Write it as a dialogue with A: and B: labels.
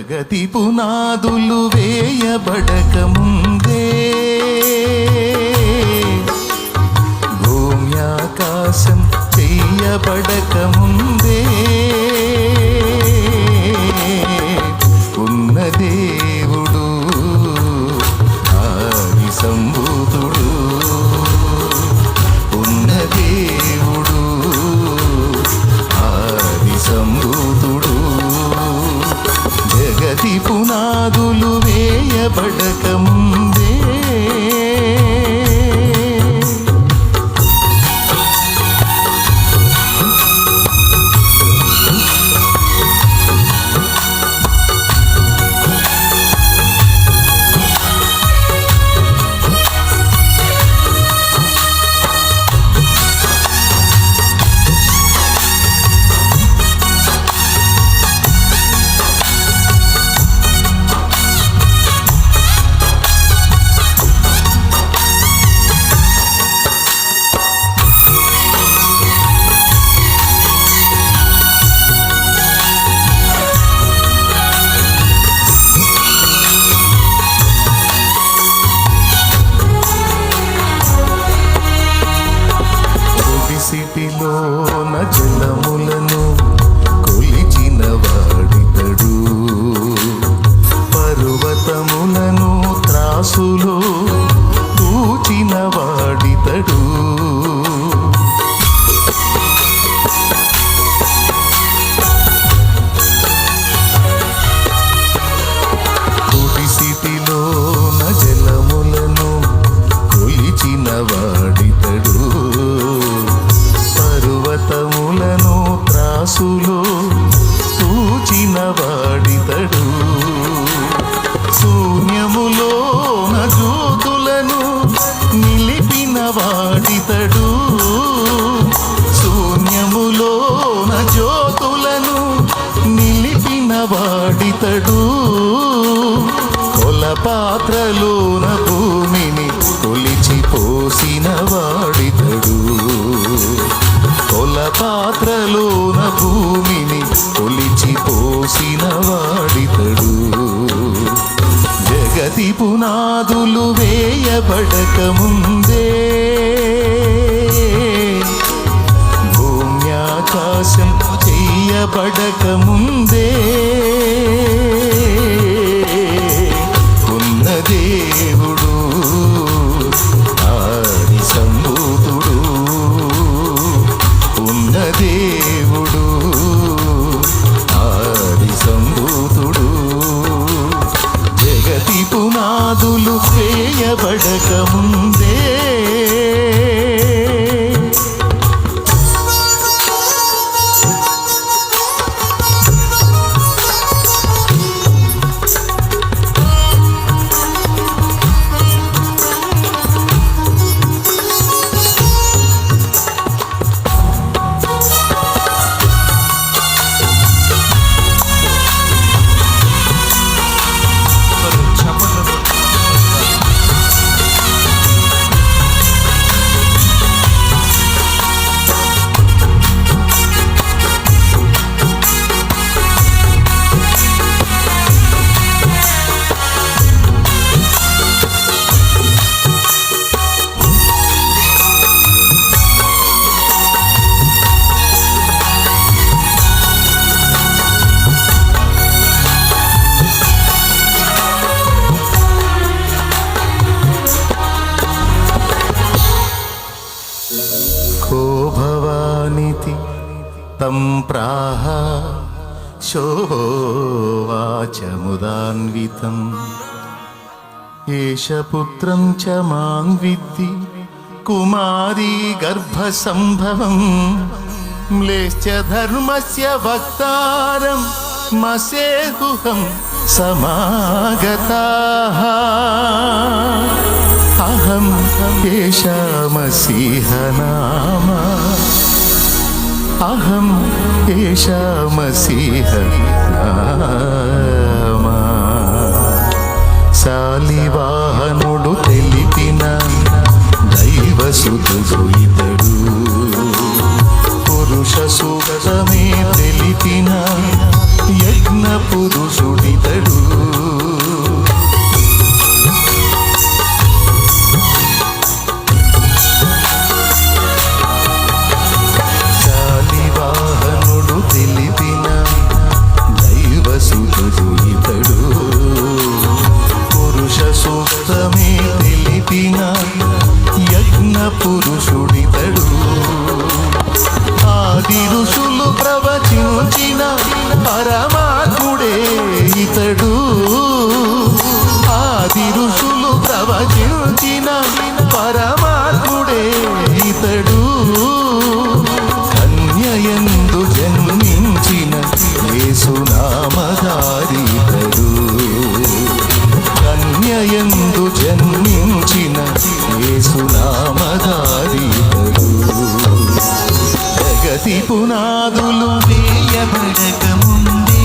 A: జగతి పునాదులు వేయబడక ముందే భూమి ఆకాశం చెయ్యబడక ముందే ఉన్న దేవుడు ఆది సంభూతుడు, ఉన్న దేవుడు ఆది సంభూతుడు. జగతి పునాదులు వేయబడక ముందే సిటిలోన జలములను కొలిచిన వాడితడు, పర్వతములను త్రాసులో తూచిన వాడితడు. సిటిలోన జలములను కొలిచిన వాడితడు, పర్వతములను త్రాసులో తూచిన వాడితడు. శూన్యములోన జ్యోతులను నిలిపిన వాడితడు, శూన్యములోన జ్యోతులను నిలిపిన వాడితడు. కొలపాత్రలోన భూమిని కొలిచి పోసిన వాడితడు, కొలపాత్రలోన భూమిని కొలిచి పోసిన వాడితడు. జగతి పునాదులు వేయబడక ముందే భూమి ఆకాశం చెయ్యబడక ముందే ఉన్న దేవుడు ఆది సంభూతుడు, ఉన్న దేవుడు ఆది సంభూతుడు. జగతి పునాదులు వేయబడక ముందే తం ప్రాహ శోభోవాచముదాన్వితం ఏష పుత్రం చ మాం విద్ధి కుమారీ గర్భసంభవం మ్లేశ్చ ధర్మస్య వక్తారం మసేహుహం సమాగతాః అహం ఏషా మసీహ నామ అహం ఏషా మసీహ నామ. శాలివాహనుడు తెలిపిన దైవసుతుడు ఇతడు, పురుష సూక్తమే తెలిపిన యజ్ఞ పురుషుడితడు. శాలివాహనుడు తెలిపిన దైవసుతుడు ఇతడు. పురుష సూక్తమే తెలిపిన యజ్ఞ పురుషుడితడు. ఆది ఋషులు ప్రవచించిన పరమాత్ముడే ఇతడు. ఆది ఋషులు ప్రవచించిన పరమాత్ముడే ఇతడు. కన్యయందు జన్మించిన యేసునామధారితడు. కన్యయందు జన్మించిన యేసునామధారితడు. జగతి పునాదులు వేయబడక ముందే